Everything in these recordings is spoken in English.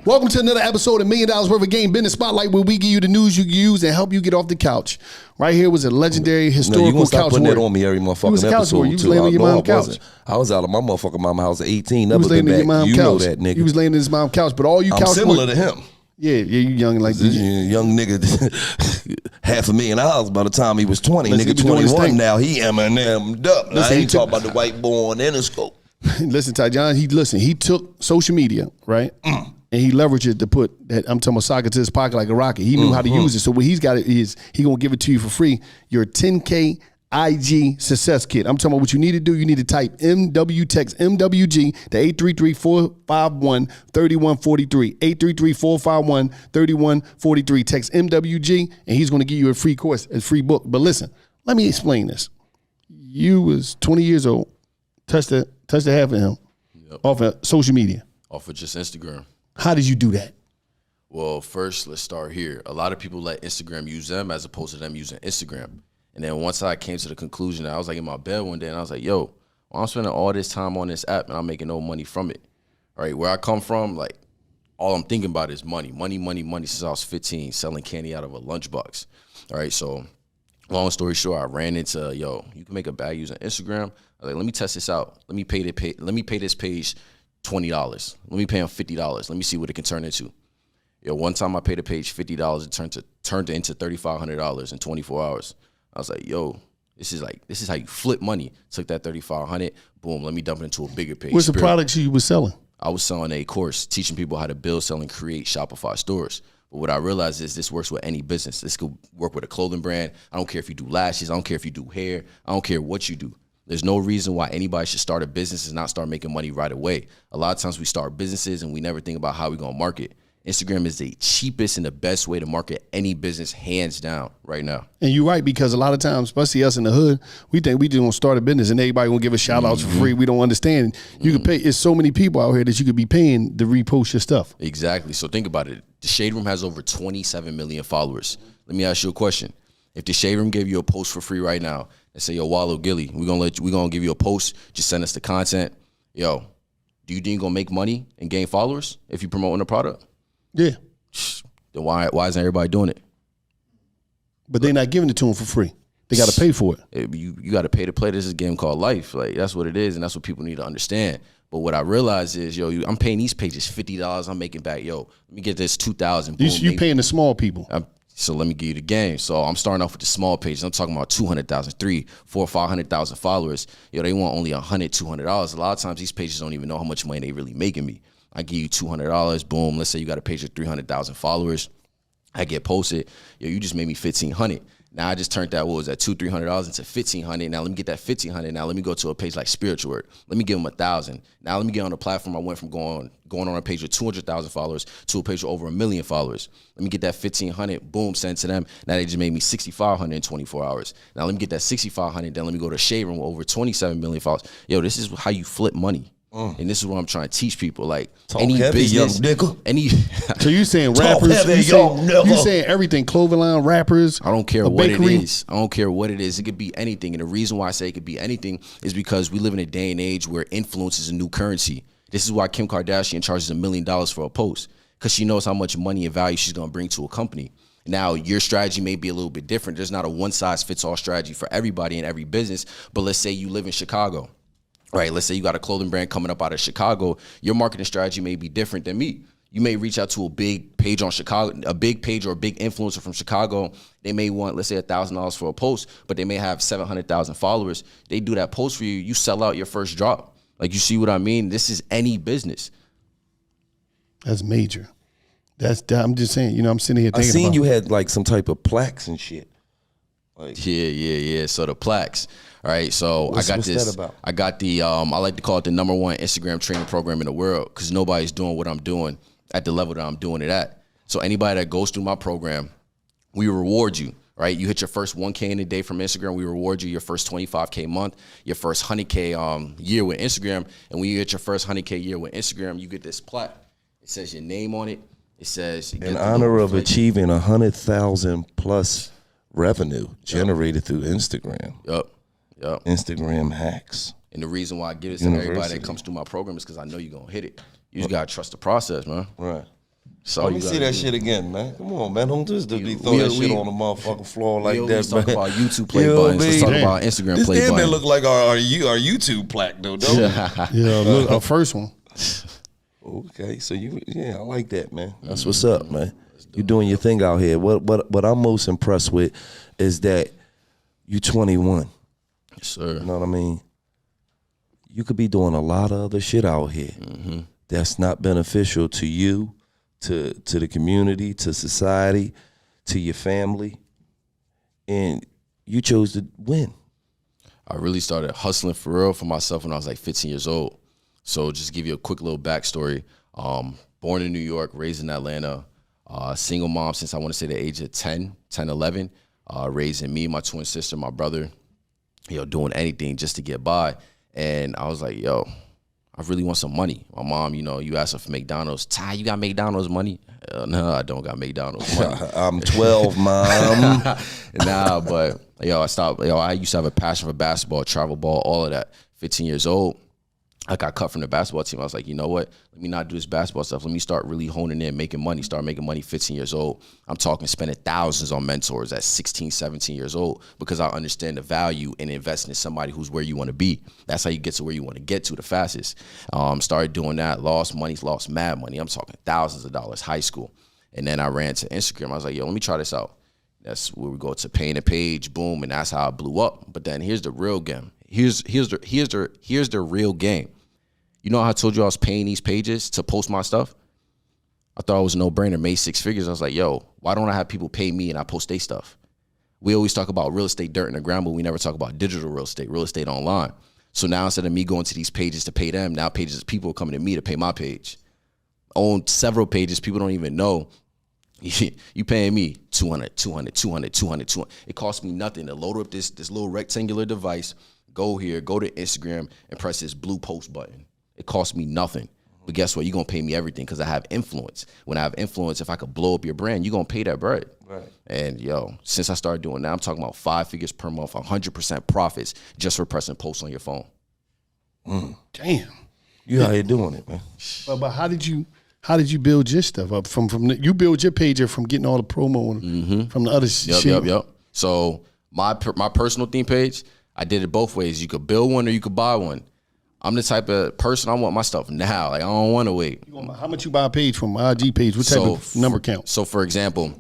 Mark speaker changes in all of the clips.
Speaker 1: Welcome to another episode of $1 Million Worth of Game Business Spotlight, where we give you the news you can use and help you get off the couch. Right here was a legendary historical
Speaker 2: you gonna stop
Speaker 1: couch
Speaker 2: putting
Speaker 1: warrior.
Speaker 2: that on me every motherfucking
Speaker 1: You was a couch
Speaker 2: episode.
Speaker 1: warrior. You was laying on your mom's couch.
Speaker 2: I was out of my motherfucking mama house at 18.
Speaker 1: You
Speaker 2: Never
Speaker 1: was laying
Speaker 2: been
Speaker 1: on your
Speaker 2: back.
Speaker 1: mom's
Speaker 2: You
Speaker 1: couch.
Speaker 2: know that, nigga.
Speaker 1: You was laying in his mom's couch, but all you
Speaker 2: I'm
Speaker 1: couch
Speaker 2: similar
Speaker 1: warriors,
Speaker 2: to him.
Speaker 1: Yeah, you young like
Speaker 2: This
Speaker 1: this.
Speaker 2: young nigga, $500,000 by the time he was 20.
Speaker 1: Listen, he
Speaker 2: Nigga,
Speaker 1: be doing his
Speaker 2: 21
Speaker 1: thing.
Speaker 2: now. He Eminem'd up. Now, I
Speaker 1: Listen, he
Speaker 2: ain't
Speaker 1: took-
Speaker 2: talking about the white boy on the Interscope.
Speaker 1: Listen, Taijaun, he took social media, right? And he leveraged it to put that, I'm talking about soccer to his pocket like a rocket. He knew how to use it. So what he's got is he gonna give it to you for free. Your 10K IG success kit. I'm talking about what you need to do. You need to type MW text MWG to 833-451-3143. 833-451-3143. Text MWG and he's gonna give you a free course, a free book. But listen, let me explain this. You was 20 years old, touched the half of him off of social media.
Speaker 3: Off of just Instagram.
Speaker 1: How did you do that?
Speaker 3: Well, first, let's start here. A lot of people let Instagram use them as opposed to them using Instagram. And then once I came to the conclusion, I was like in my bed one day and I was like, yo, well, I'm spending all this time on this app and I'm making no money from it. All right, where I come from, like, all I'm thinking about is money, money, money, money since I was 15, selling candy out of a lunchbox. All right, so long story short, I ran into, yo, you can make a bag using Instagram. I was like, let me test this out. Let me pay this page $20. Let me pay them $50. Let me see what it can turn into. Yo, one time I paid a page $50, it turned into $3,500 in 24 hours. I was like, yo, this is how you flip money. Took that $3,500, boom, let me dump it into a bigger page.
Speaker 1: What's the products you was selling?
Speaker 3: I was selling a course teaching people how to build, sell, and create Shopify stores. But what I realized is this works with any business. This could work with a clothing brand. I don't care if you do lashes. I don't care if you do hair. I don't care what you do. There's no reason why anybody should start a business and not start making money right away. A lot of times we start businesses and we never think about how we're going to market. Instagram is the cheapest and the best way to market any business, hands down, right now.
Speaker 1: And you're right, because a lot of times, especially us in the hood, we think we just gonna start a business and everybody gonna give us shout outs for free. We don't understand. You can pay, it's so many people out here that you could be paying to repost your stuff.
Speaker 3: Exactly. So think about it. The Shade Room has over 27 million followers. Let me ask you a question. If the Shade Room gave you a post for free right now and say, yo, Wallow Gilly, we're gonna give you a post, just send us the content. Yo, do you think you're gonna make money and gain followers if you're promoting a product?
Speaker 1: Yeah.
Speaker 3: Then why isn't everybody doing it?
Speaker 1: But they're not giving it to them for free. They got to pay for it.
Speaker 3: You got to pay to play. This is a game called life. Like, that's what it is, and that's what people need to understand. But what I realize is, yo, I'm paying these pages $50. I'm making back, yo, let me get this $2,000.
Speaker 1: You paying the small people.
Speaker 3: So let me give you the game. So I'm starting off with the small pages. I'm talking about 200,000, 300,000, 400,000, 500,000 followers. Yo, they want only $100, $200. A lot of times these pages don't even know how much money they really making me. I give you $200, boom. Let's say you got a page with 300,000 followers. I get posted. Yo, you just made me $1,500. Now I just turned that, what was that, $200, $300 into $1,500. Now let me get that $1,500. Now let me go to a page like Spiritual Word. Let me give them 1,000. Now let me get on a platform. I went from going on a page with 200,000 followers to a page with over 1 million followers. Let me get that $1,500. Boom, sent to them. Now they just made me $6,500 in 24 hours. Now let me get that $6,500. Then let me go to Shade Room with over 27 million followers. Yo, this is how you flip money. And this is what I'm trying to teach people. Like,
Speaker 2: Talk
Speaker 3: any
Speaker 2: heavy,
Speaker 3: business,
Speaker 2: young nigga.
Speaker 3: any.
Speaker 1: So you saying
Speaker 2: Talk
Speaker 1: rappers?
Speaker 2: heavy,
Speaker 1: You saying everything? Clothing line, rappers.
Speaker 3: I don't care
Speaker 1: a
Speaker 3: what
Speaker 1: bakery?
Speaker 3: it is. I don't care what it is. It could be anything. And the reason why I say it could be anything is because we live in a day and age where influence is a new currency. This is why Kim Kardashian charges $1 million for a post, because she knows how much money and value she's going to bring to a company. Now, your strategy may be a little bit different. There's not a one-size-fits-all strategy for everybody in every business. But let's say you live in Chicago. Right, let's say you got a clothing brand coming up out of Chicago. Your marketing strategy may be different than me. You may reach out to a big page on Chicago, a big page or a big influencer from Chicago. They may want, let's say, $1,000 for a post, but they may have 700,000 followers. They do that post for you. You sell out your first drop. Like, you see what I mean? This is any business.
Speaker 1: That's major. I'm just saying. You know, I'm sitting here
Speaker 2: I
Speaker 1: thinking.
Speaker 2: seen you had like some type of plaques and shit. Like,
Speaker 3: Yeah. So the plaques. All right, so
Speaker 2: what's
Speaker 3: I got this.
Speaker 2: that about?
Speaker 3: I got the. I like to call it the #1 Instagram training program in the world, because nobody's doing what I'm doing at the level that I'm doing it at. So anybody that goes through my program, we reward you. Right, you hit your first 1K in a day from Instagram, we reward you your first 25K month, your first 100K year with Instagram, and when you hit your first 100K year with Instagram, you get this plaque. It says your name on it. It says
Speaker 2: in honor of achieving 100,000 plus revenue generated through Instagram.
Speaker 3: Yep.
Speaker 2: Instagram hacks.
Speaker 3: And the reason why I give this to everybody that comes through my program is because I know you're going to hit it. You just gotta trust the process, man.
Speaker 2: Right.
Speaker 3: So
Speaker 2: Let me see that shit again, man. Come on, man. Don't just be throw that shit on the motherfucking floor like that, man.
Speaker 3: Let's talk about YouTube play buttons. Let's talk about Instagram play buttons.
Speaker 2: This look like our YouTube plaque, though, don't it?
Speaker 1: Yeah, look, our first one.
Speaker 2: Okay, so I like that, man. That's what's up, man. You doing your thing out here. What I'm most impressed with is that you 21.
Speaker 3: Yes, sir.
Speaker 2: You know what I mean? You could be doing a lot of other shit out here that's not beneficial to you, to the community, to society, to your family, and you chose to win.
Speaker 3: I really started hustling for real for myself when I was like 15 years old. So just to give you a quick little backstory. Born in New York, raised in Atlanta, single mom since I want to say the age of 10, 11, raising me, my twin sister, my brother, doing anything just to get by. And I was like, yo, I really want some money. My mom, you asked her for McDonald's. Ty, you got McDonald's money? No, I don't got McDonald's money.
Speaker 2: I'm 12, Mom.
Speaker 3: Nah, but I stopped. I used to have a passion for basketball, travel ball, all of that. 15 years old, I got cut from the basketball team. I was like, you know what? Let me not do this basketball stuff. Let me start really honing in, making money. Start making money 15 years old. I'm talking spending thousands on mentors at 16, 17 years old because I understand the value in investing in somebody who's where you want to be. That's how you get to where you want to get to the fastest. Started doing that, lost mad money. I'm talking thousands of dollars, high school. And then I ran to Instagram. I was like, yo, let me try this out. That's where we go to paying a page, boom, and that's how I blew up. But then here's the real game. Here's the real game. You know how I told you I was paying these pages to post my stuff? I thought it was a no-brainer, made 6 figures. I was like, yo, why don't I have people pay me and I post their stuff? We always talk about real estate dirt in the ground, but we never talk about digital real estate online. So now instead of me going to these pages to pay them, now people are coming to me to pay my page. I own several pages people don't even know. You paying me $200. It costs me nothing to load up this little rectangular device, go here, go to Instagram, and press this blue post button. It costs me nothing. But guess what? You're going to pay me everything because I have influence. When I have influence, if I could blow up your brand, you're going to pay that bread.
Speaker 2: Right.
Speaker 3: And, since I started doing that, I'm talking about 5 figures per month, 100% profits just for pressing posts on your phone.
Speaker 1: Damn.
Speaker 2: You out here doing it, man.
Speaker 1: But how did you build your stuff up? You build your page from getting all the promo from the other shit?
Speaker 3: Yep. So my personal theme page, I did it both ways. You could build one or you could buy one. I'm the type of person, I want my stuff now. Like, I don't want to wait.
Speaker 1: How much you buy a page from my IG page? What type of number count?
Speaker 3: So, for example,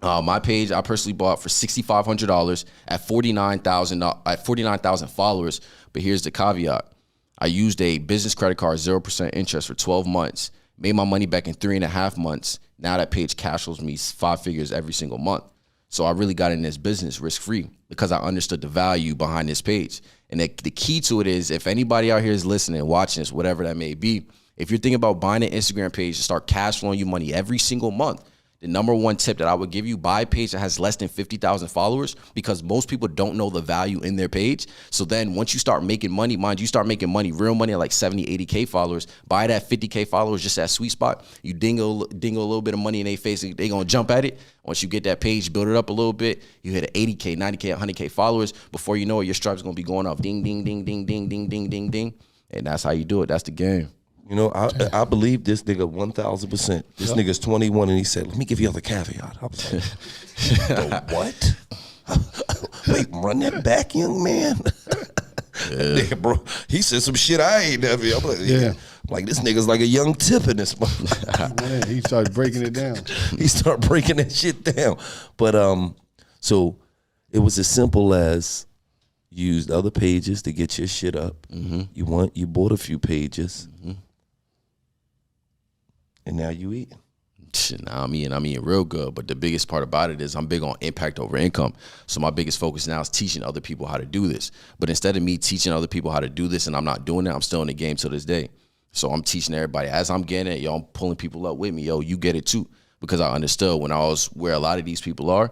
Speaker 3: my page I personally bought for $6,500 at 49,000 followers. But here's the caveat. I used a business credit card, 0% interest for 12 months. Made my money back in 3.5 months. Now that page cash flows me 5 figures every single month. So I really got in this business risk-free because I understood the value behind this page. And the key to it is, if anybody out here is listening, watching this, whatever that may be, if you're thinking about buying an Instagram page to start cash flowing you money every single month, the number one tip that I would give you, buy a page that has less than 50,000 followers, because most people don't know the value in their page. So then once you start making money, mind you, start making money, real money at like 70, 80K followers, buy that 50K followers, just that sweet spot. You dingle a little bit of money in their face, they going to jump at it. Once you get that page, build it up a little bit, you hit 80K, 90K, 100K followers. Before you know it, your stripes going to be going off. Ding, ding, ding, ding, ding, ding, ding, ding, ding. And that's how you do it. That's the game.
Speaker 2: You know, I believe this nigga 1,000%. This nigga's 21 and he said, let me give you the caveat. I was like, the what? Wait, run that back, young man. Nigga, bro, he said some shit I ain't never. I'm like, yeah. Like, this nigga's like a young tip in this motherfucker.
Speaker 1: Man, he started breaking it down.
Speaker 2: He started breaking that shit down. But so it was as simple as you used other pages to get your shit up. Mm-hmm. You bought a few pages. Mm-hmm. And now you eating.
Speaker 3: Nah, I'm eating real good. But the biggest part about it is I'm big on impact over income. So my biggest focus now is teaching other people how to do this. But instead of me teaching other people how to do this and I'm not doing it, I'm still in the game to this day. So I'm teaching everybody. As I'm getting it, I'm pulling people up with me. You get it too. Because I understood when I was where a lot of these people are,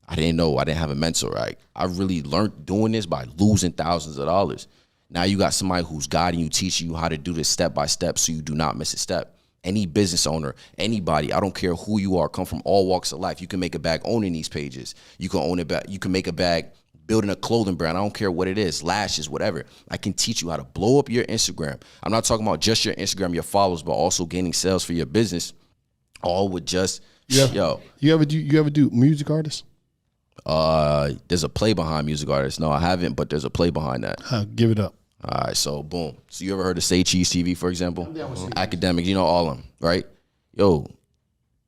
Speaker 3: I didn't know. I didn't have a mentor, right? I really learned doing this by losing thousands of dollars. Now you got somebody who's guiding you, teaching you how to do this step by step so you do not miss a step. Any business owner, anybody, I don't care who you are, come from all walks of life. You can make a bag owning these pages. You can own a bag. You can make a bag building a clothing brand. I don't care what it is, lashes, whatever. I can teach you how to blow up your Instagram. I'm not talking about just your Instagram, your followers, but also gaining sales for your business. All with just, yo.
Speaker 1: You ever do music artists?
Speaker 3: There's a play behind music artists. No, I haven't, but there's a play behind that.
Speaker 1: Give it up.
Speaker 3: All right, so boom. So you ever heard of Say Cheese TV, for example? Academic, you know all of them, right? Yo,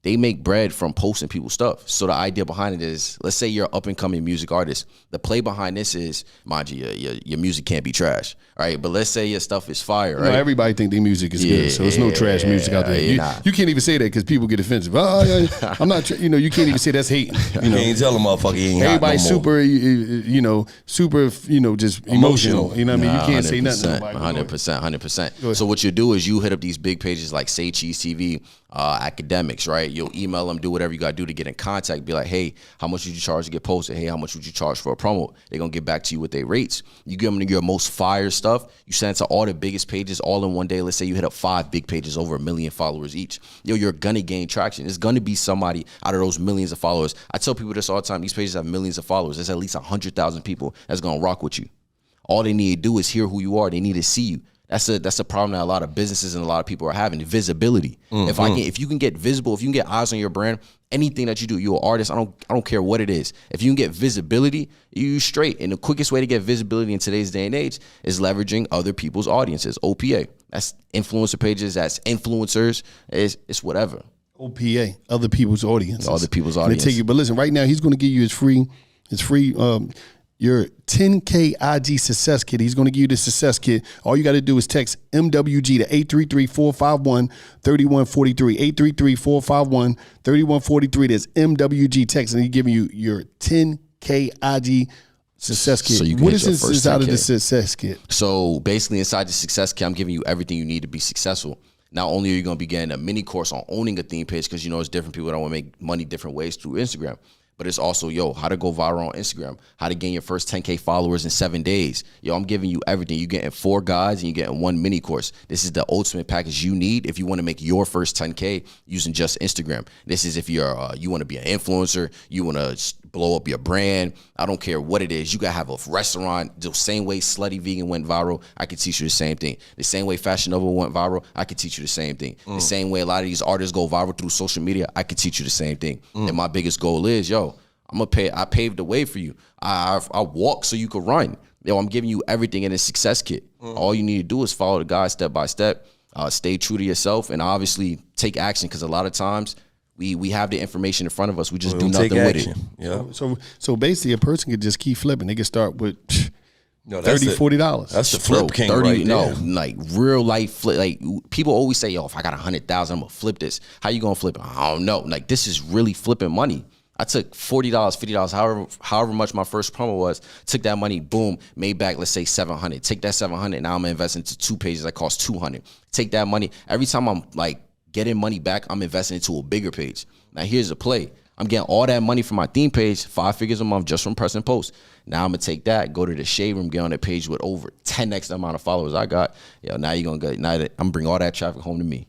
Speaker 3: they make bread from posting people's stuff. So the idea behind it is, let's say you're an up-and-coming music artist. The play behind this is, mind you, your music can't be trash, right? But let's say your stuff is fire, right?
Speaker 1: No, everybody think their music is good, so there's no trash music out there. You can't even say that because people get offensive. I'm not, you can't even say that's hating. You
Speaker 2: can't tell a motherfucker he ain't
Speaker 1: everybody's
Speaker 2: hot no
Speaker 1: super, just emotional. You know what I mean? You can't say nothing.
Speaker 3: 100%. So what you do is you hit up these big pages like Say Cheese TV, academics, right? You'll email them, do whatever you got to do to get in contact. Be like, hey, how much would you charge to get posted? Hey, how much would you charge for a promo? They're going to get back to you with their rates. You give them your most fire stuff. You send it to all the biggest pages all in one day. Let's say you hit up 5 big pages, over 1 million followers each. You're going to gain traction. It's going to be somebody out of those millions of followers. I tell people this all the time. These pages have millions of followers. There's at least 100,000 people that's going to rock with you. All they need to do is hear who you are. They need to see you. That's a problem that a lot of businesses and a lot of people are having, visibility. If you can get visible, if you can get eyes on your brand, anything that you do, you're an artist, I don't care what it is. If you can get visibility, you straight. And the quickest way to get visibility in today's day and age is leveraging other people's audiences, OPA. That's influencer pages, that's influencers, it's whatever.
Speaker 1: OPA, other people's audiences.
Speaker 3: Other people's audience.
Speaker 1: But listen, right now he's going to give you his free your 10K IG success kit. He's going to give you the success kit. All you got to do is text MWG to 833-451-3143. 833-451-3143. That's MWG text, and he's giving you your 10K IG success kit.
Speaker 3: So you can
Speaker 1: what
Speaker 3: hit
Speaker 1: is
Speaker 3: your
Speaker 1: this
Speaker 3: first
Speaker 1: inside
Speaker 3: 10K.
Speaker 1: of the success kit?
Speaker 3: So basically inside the success kit, I'm giving you everything you need to be successful. Not only are you going to be getting a mini course on owning a theme page, because it's different people that want to make money different ways through Instagram. But it's also, how to go viral on Instagram, how to gain your first 10K followers in 7 days. I'm giving you everything. You're getting 4 guides and you're getting 1 mini course. This is the ultimate package you need if you want to make your first 10K using just Instagram. This is if you want to be an influencer, you want to blow up your brand. I don't care what it is. You got to have a restaurant. The same way Slutty Vegan went viral, I can teach you the same thing. The same way Fashionable went viral, I can teach you the same thing. The same way a lot of these artists go viral through social media, I can teach you the same thing. And my biggest goal is, I paved the way for you. I walk so you could run. I'm giving you everything in a success kit. All you need to do is follow the guide step by step, stay true to yourself, and obviously take action, because a lot of times we have the information in front of us. We just do nothing with it.
Speaker 2: Yeah.
Speaker 1: So basically a person could just keep flipping. They could start with
Speaker 2: $30,
Speaker 1: $40.
Speaker 2: That's the flip king right there.
Speaker 3: Like real life flip. Like people always say, if I got 100,000, I'm gonna flip this. How you gonna flip it? I don't know. Like this is really flipping money. I took $40, $50, however much my first promo was, took that money, boom, made back, let's say $700. Take that $700, now I'm investing into 2 pages that cost $200. Take that money. Every time I'm like getting money back, I'm investing into a bigger page. Now here's the play. I'm getting all that money from my theme page, 5 figures a month just from pressing posts. Now I'm gonna take that, go to the shade room, get on that page with over 10x the amount of followers I got. Now you're gonna I'm gonna bring all that traphic home to me.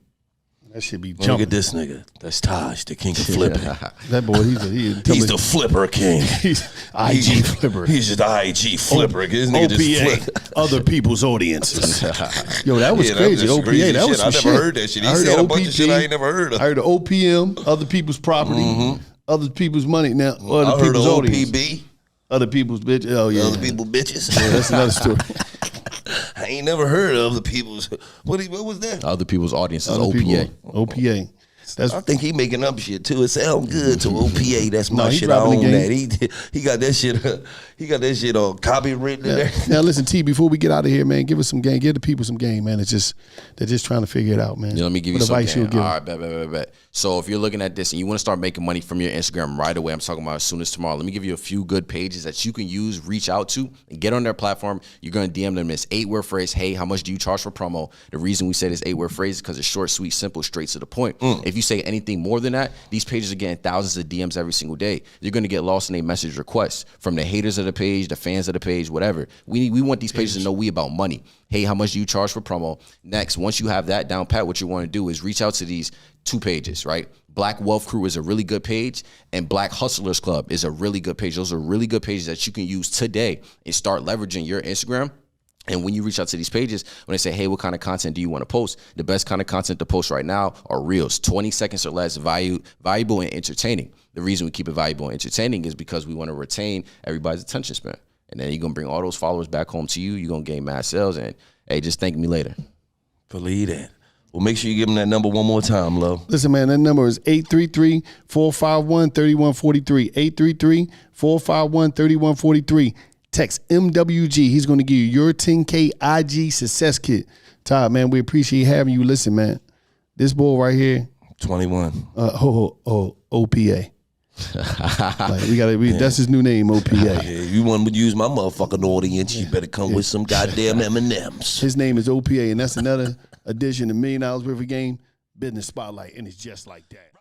Speaker 1: That should be
Speaker 2: Look
Speaker 1: jumping.
Speaker 2: at this nigga. That's Taj, the king of flipping.
Speaker 1: That boy, he's
Speaker 2: the flipper king.
Speaker 1: He's IG flipper.
Speaker 2: He's just the IG flipper. This nigga
Speaker 1: OPA,
Speaker 2: just flip.
Speaker 1: other people's audiences. Yo, that was crazy.
Speaker 2: That's
Speaker 1: OPA,
Speaker 2: crazy
Speaker 1: that was
Speaker 2: shit.
Speaker 1: some
Speaker 2: I never
Speaker 1: shit.
Speaker 2: heard that shit. He said a bunch of shit I ain't never heard of.
Speaker 1: I heard the OPM, other people's property, other people's money. Now, other
Speaker 2: I heard
Speaker 1: people's
Speaker 2: of
Speaker 1: audience.
Speaker 2: OPB.
Speaker 1: Other people's bitches. Oh, yeah.
Speaker 2: Other people bitches.
Speaker 1: Yeah, that's another story.
Speaker 2: I ain't never heard of the people's. What was that?
Speaker 3: Other people's audiences,
Speaker 1: Other
Speaker 3: OPA.
Speaker 1: people, OPA.
Speaker 2: I think he making up shit too. It sounds good to OPA. That's my
Speaker 1: he
Speaker 2: shit. I
Speaker 1: dropping
Speaker 2: own
Speaker 1: the
Speaker 2: that. He got that shit. He got that shit on copywritten in there.
Speaker 1: Now listen, T. Before we get out of here, man, give us some game. Give the people some game, man. They're just trying to figure it out, man.
Speaker 3: Let me give you
Speaker 1: What
Speaker 3: some
Speaker 1: advice
Speaker 3: game.
Speaker 1: you'll give?
Speaker 3: All right, bet. So if you're looking at this and you want to start making money from your Instagram right away, I'm talking about as soon as tomorrow. Let me give you a few good pages that you can use, reach out to, and get on their platform. You're going to DM them this 8-word phrase. Hey, how much do you charge for promo? The reason we say this 8-word phrase is because it's short, sweet, simple, straight to the point. If you say anything more than that, these pages are getting thousands of DMs every single day. You're going to get lost in a message requests from the haters of the page, the fans of the page, whatever. We want these pages to know we about money. Hey, how much do you charge for promo? Next, once you have that down pat, what you want to do is reach out to these 2 pages, right? Black Wealth Crew is a really good page, and Black Hustlers Club is a really good page. Those are really good pages that you can use today and start leveraging your Instagram. And when you reach out to these pages, when they say, hey, what kind of content do you want to post? The best kind of content to post right now are reels, 20 seconds or less, valuable and entertaining. The reason we keep it valuable and entertaining is because we want to retain everybody's attention span. And then you're going to bring all those followers back home to you. You're going to gain mass sales. And, hey, just thank me later.
Speaker 2: Believe that. Well, make sure you give them that number one more time, Lo.
Speaker 1: Listen, man, that number is 833-451-3143. 833-451-3143. Text MWG. He's going to give you your 10K IG success kit. Todd, man, we appreciate having you. Listen, man, this boy right here.
Speaker 2: 21.
Speaker 1: OPA. That's his new name, OPA.
Speaker 2: Yeah, you want to use my motherfucking audience, you better come with some goddamn M&Ms.
Speaker 1: His name is OPA, and that's another edition of $1 Million Worth of Game Business Spotlight, and it's just like that.